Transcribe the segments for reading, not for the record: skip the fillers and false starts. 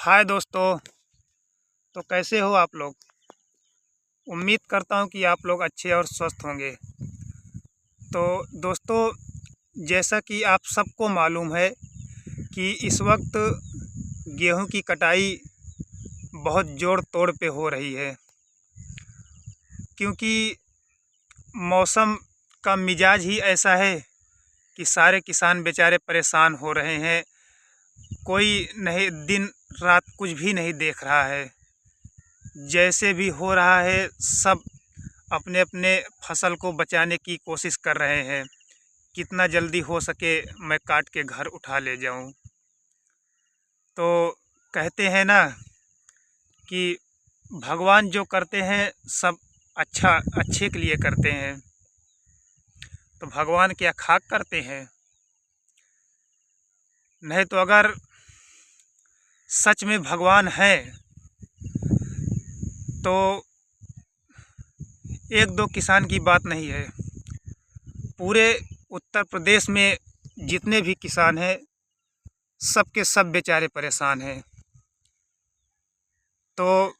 हाय दोस्तों। तो कैसे हो आप लोग। उम्मीद करता हूँ कि आप लोग अच्छे और स्वस्थ होंगे। तो दोस्तों, जैसा कि आप सबको मालूम है कि इस वक्त गेहूं की कटाई बहुत ज़ोर तोड़ पे हो रही है, क्योंकि मौसम का मिजाज ही ऐसा है कि सारे किसान बेचारे परेशान हो रहे हैं। कोई नहीं, दिन रात कुछ भी नहीं देख रहा है। जैसे भी हो रहा है सब अपने अपने फसल को बचाने की कोशिश कर रहे हैं। कितना जल्दी हो सके मैं काट के घर उठा ले जाऊं। तो कहते हैं ना कि भगवान जो करते हैं सब अच्छे के लिए करते हैं। तो भगवान क्या खाक करते हैं? नहीं तो अगर सच में भगवान है तो एक दो किसान की बात नहीं है, पूरे उत्तर प्रदेश में जितने भी किसान हैं सब के सब बेचारे परेशान हैं। तो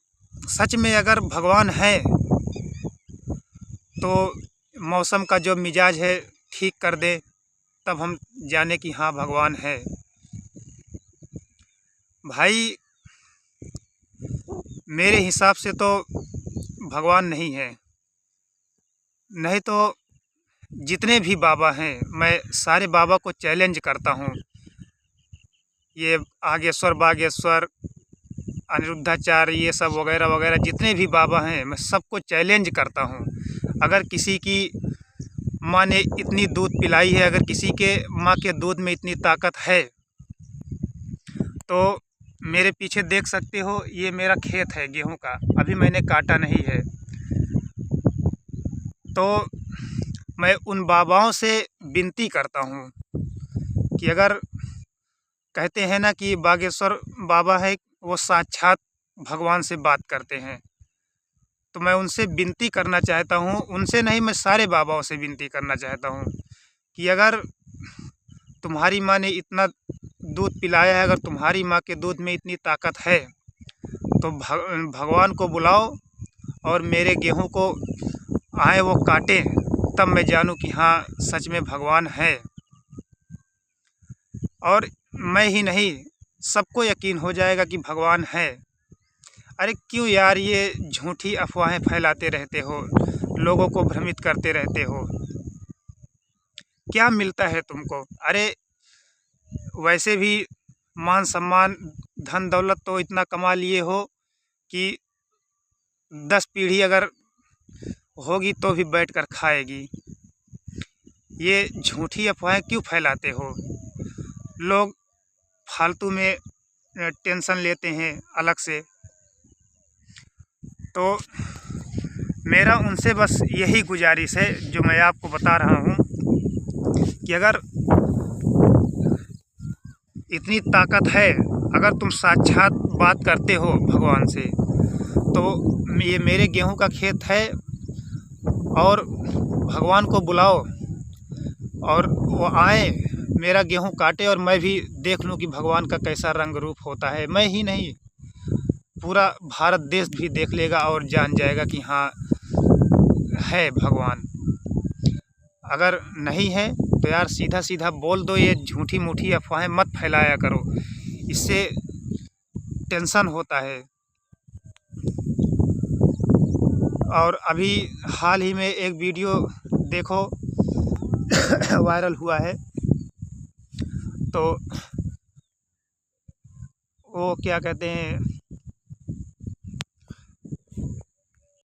सच में अगर भगवान है तो मौसम का जो मिजाज है ठीक कर दे, तब हम जाने कि हाँ भगवान है। भाई मेरे हिसाब से तो भगवान नहीं है। नहीं तो जितने भी बाबा हैं मैं सारे बाबा को चैलेंज करता हूँ। ये आगेश्वर बागेश्वर अनिरुद्धाचार्य ये सब वगैरह वगैरह जितने भी बाबा हैं मैं सबको चैलेंज करता हूँ। अगर किसी की माँ ने इतनी दूध पिलाई है, अगर किसी के माँ के दूध में इतनी ताकत है तो मेरे पीछे देख सकते हो, ये मेरा खेत है गेहूं का, अभी मैंने काटा नहीं है। तो मैं उन बाबाओं से विनती करता हूँ कि अगर कहते हैं ना कि बागेश्वर बाबा है वो साक्षात भगवान से बात करते हैं, तो मैं उनसे विनती करना चाहता हूँ। उनसे नहीं, मैं सारे बाबाओं से विनती करना चाहता हूँ कि अगर तुम्हारी माँ ने इतना दूध पिलाया है, अगर तुम्हारी माँ के दूध में इतनी ताकत है तो भगवान को बुलाओ और मेरे गेहूं को आए वो काटें, तब मैं जानूं कि हाँ सच में भगवान है। और मैं ही नहीं, सबको यकीन हो जाएगा कि भगवान है। अरे क्यों यार ये झूठी अफवाहें फैलाते रहते हो, लोगों को भ्रमित करते रहते हो। क्या मिलता है तुमको? अरे वैसे भी मान सम्मान धन दौलत तो इतना कमा लिए हो कि 10 पीढ़ी अगर होगी तो भी बैठकर खाएगी। ये झूठी अफवाहें क्यों फैलाते हो? लोग फालतू में टेंशन लेते हैं अलग से। तो मेरा उनसे बस यही गुजारिश है जो मैं आपको बता रहा हूँ कि अगर इतनी ताकत है, अगर तुम साक्षात बात करते हो भगवान से, तो ये मेरे गेहूं का खेत है और भगवान को बुलाओ और वो आए मेरा गेहूं काटे और मैं भी देख लूं कि भगवान का कैसा रंग रूप होता है। मैं ही नहीं, पूरा भारत देश भी देख लेगा और जान जाएगा कि हाँ है भगवान। अगर नहीं है तो यार सीधा सीधा बोल दो, ये झूठी मूठी अफवाहें मत फैलाया करो, इससे टेंशन होता है। और अभी हाल ही में एक वीडियो देखो वायरल हुआ है, तो वो क्या कहते हैं,